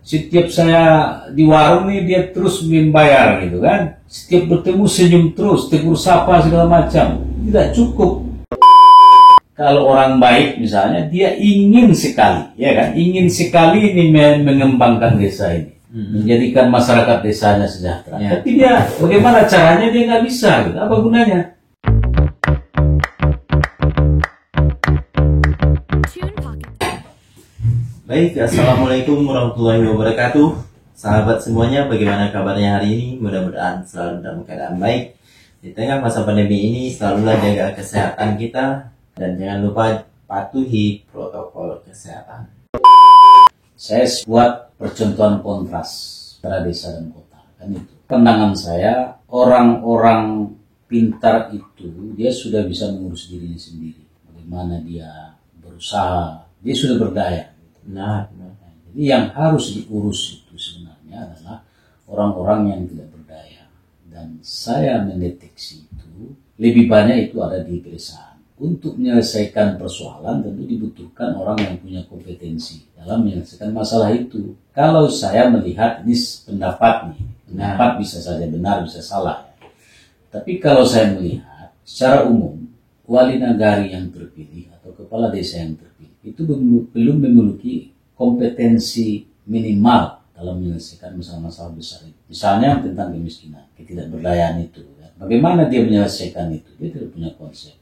Setiap saya di warung nih dia terus membayar gitu kan. Setiap bertemu senyum terus, tegur sapa segala macam. Tidak cukup. Kalau orang baik misalnya dia ingin sekali, ya kan? Ingin sekali ini mengembangkan desa ini, menjadikan masyarakat desanya sejahtera. Ya. Tapi dia bagaimana caranya dia nggak bisa, gitu. Apa gunanya? Baik, assalamualaikum warahmatullahi wabarakatuh. Sahabat semuanya, bagaimana kabarnya hari ini? Mudah-mudahan selalu dalam keadaan baik. Di tengah masa pandemi ini, selalulah jaga kesehatan kita dan jangan lupa patuhi protokol kesehatan. Saya buat percontohan kontras antara desa dan kota. Kan itu. Pandangan saya, orang-orang pintar itu dia sudah bisa mengurus dirinya sendiri. Bagaimana dia berusaha, dia sudah berdaya. Nah, jadi yang harus diurus itu sebenarnya adalah orang-orang yang tidak berdaya. Dan saya mendeteksi itu lebih banyak itu ada di pedesaan. Untuk menyelesaikan persoalan tentu dibutuhkan orang yang punya kompetensi dalam menyelesaikan masalah itu. Kalau saya melihat ini pendapat nih, pendapat bisa saja benar bisa salah. Tapi kalau saya melihat secara umum wali nagari yang terpilih atau kepala desa yang terpilih itu belum memiliki kompetensi minimal dalam menyelesaikan masalah-masalah besar itu. Misalnya tentang kemiskinan, ketidakberdayaan itu. Bagaimana dia menyelesaikan itu? Dia tidak punya konsep.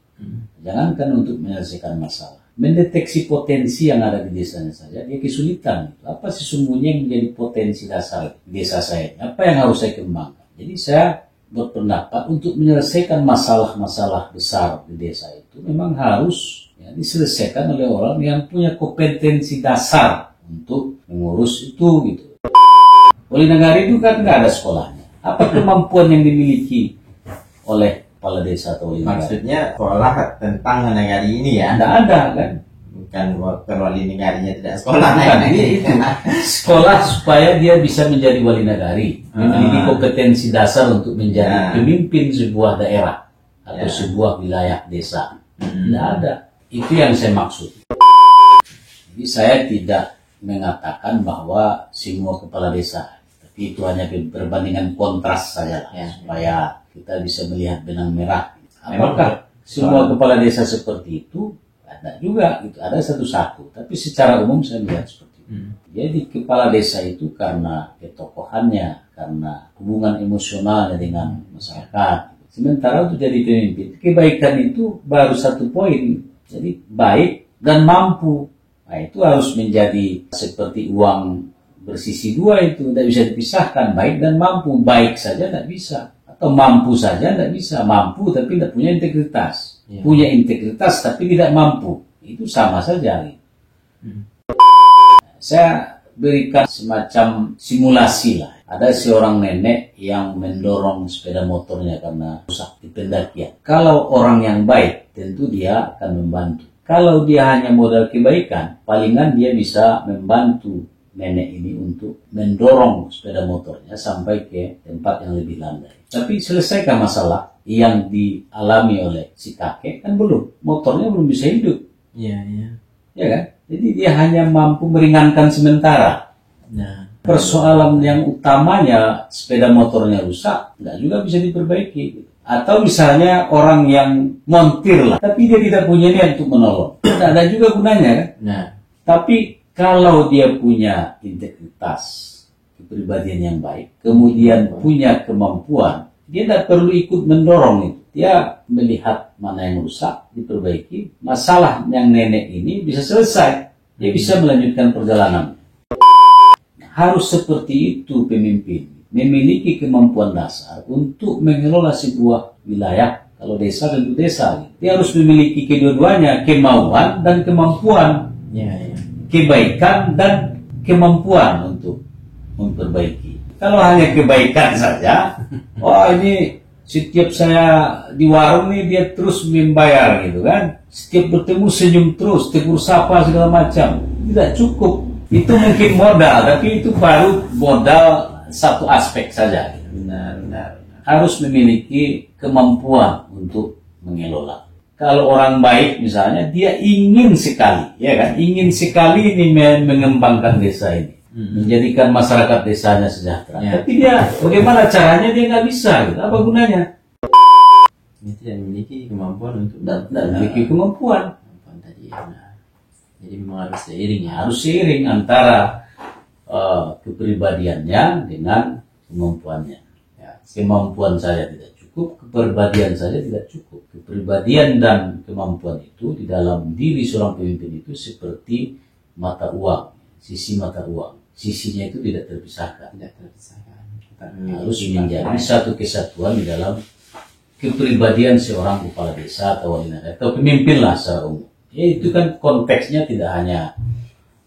Jangankan untuk menyelesaikan masalah, mendeteksi potensi yang ada di desanya saja dia kesulitan. Apa sesungguhnya yang menjadi potensi dasar di desa saya? Apa yang harus saya kembangkan? Jadi saya berpendapat untuk menyelesaikan masalah-masalah besar di desa itu memang harus diselesaikan oleh orang yang punya kompetensi dasar untuk mengurus itu gitu. Wali nagari itu kan nggak ada sekolahnya. Apa kemampuan yang dimiliki oleh kepala desa atau wali nagari? Maksudnya sekolah tentang nagari ini ya? Nggak ada kan? Bukan wali nagarinya tidak sekolah. Bukan, itu sekolah supaya dia bisa menjadi wali nagari, memiliki kompetensi dasar untuk menjadi pemimpin sebuah daerah atau sebuah wilayah desa. Tidak ada. Itu yang saya maksud. Jadi saya tidak mengatakan bahwa semua kepala desa, tapi itu hanya perbandingan kontras saja lah, supaya kita bisa melihat benang merah. Apakah semua kepala desa seperti itu? Ada juga, itu ada satu-satu. Tapi secara umum saya melihat seperti itu. Jadi kepala desa itu karena ketokohannya, karena hubungan emosionalnya dengan masyarakat. Sementara untuk jadi pemimpin, kebaikan itu baru satu poin. Jadi baik dan mampu. Nah itu harus menjadi seperti uang bersisi dua itu. Tidak bisa dipisahkan baik dan mampu. Baik saja tidak bisa. Atau mampu saja tidak bisa. Mampu tapi tidak punya integritas. Punya integritas tapi tidak mampu. Itu sama saja. Saya berikan semacam simulasi lah. Ada seorang nenek yang mendorong sepeda motornya karena rusak di pendakian. Kalau orang yang baik, tentu dia akan membantu. Kalau dia hanya modal kebaikan, palingan dia bisa membantu nenek ini untuk mendorong sepeda motornya sampai ke tempat yang lebih landai. Tapi selesaikan masalah yang dialami oleh si kakek kan belum. Motornya belum bisa hidup. Ya kan? Jadi dia hanya mampu meringankan sementara. Persoalan yang utamanya sepeda motornya rusak, nggak juga bisa diperbaiki. Atau misalnya orang yang montir lah, tapi dia tidak punya niat untuk menolong. Tidak ada juga gunanya kan? Tapi kalau dia punya integritas, kepribadian yang baik, kemudian punya kemampuan, dia tidak perlu ikut mendorong itu. Dia melihat mana yang rusak, diperbaiki. Masalah yang nenek ini bisa selesai. Dia bisa melanjutkan perjalanan. Harus seperti itu pemimpin. Memiliki kemampuan dasar untuk mengelola sebuah wilayah. Kalau desa tentu desa. Dia harus memiliki kedua-duanya. Kemauan dan kemampuan. Kebaikan dan kemampuan untuk memperbaiki. Kalau hanya kebaikan saja. Ini setiap saya di warung nih dia terus membayar gitu kan. Setiap bertemu senyum terus. Tegur sapa segala macam. Tidak cukup. Itu mungkin modal, tapi itu baru modal satu aspek saja. Benar. Harus memiliki kemampuan untuk mengelola. Kalau orang baik misalnya, dia ingin sekali, ya kan? Ingin sekali ini mengembangkan desa ini, menjadikan masyarakat desanya sejahtera. Ya. Tapi dia bagaimana caranya dia nggak bisa, gitu. Apa gunanya? Dia tidak memiliki kemampuan untuk Tidak memiliki kemampuan. tadi. Nah, jadi memang harus seiring ya. Harus seiring antara kepribadiannya dengan kemampuannya. Ya. Kemampuan saja tidak cukup, kepribadian saja tidak cukup. Kepribadian dan kemampuan itu di dalam diri seorang pemimpin itu seperti mata uang, sisi mata uang. Sisinya itu tidak terpisahkan. Tidak terpisahkan. Harus menjadi satu kesatuan di dalam kepribadian seorang kepala desa atau wali nagari atau pemimpin lah secara umum. Ya, itu kan konteksnya tidak hanya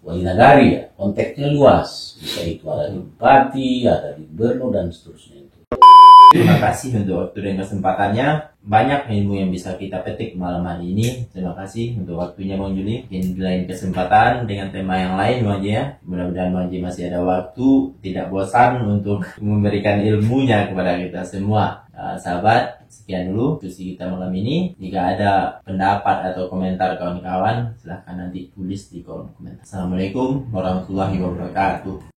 wali nagari ya, konteksnya luas. Bisa itu ada di bupati, ada di gubernur dan seterusnya itu. Terima kasih untuk waktu dan kesempatannya. Banyak ilmu yang bisa kita petik malam hari ini. Terima kasih untuk waktunya Bang Juli. Mungkin di lain kesempatan dengan tema yang lain Bang Ji ya. Mudah-mudahan Bang Ji masih ada waktu, tidak bosan untuk memberikan ilmunya kepada kita semua. Sahabat, sekian dulu diskusi kita malam ini. Jika ada pendapat atau komentar kawan-kawan, silahkan nanti tulis di kolom komentar. Assalamualaikum warahmatullahi wabarakatuh.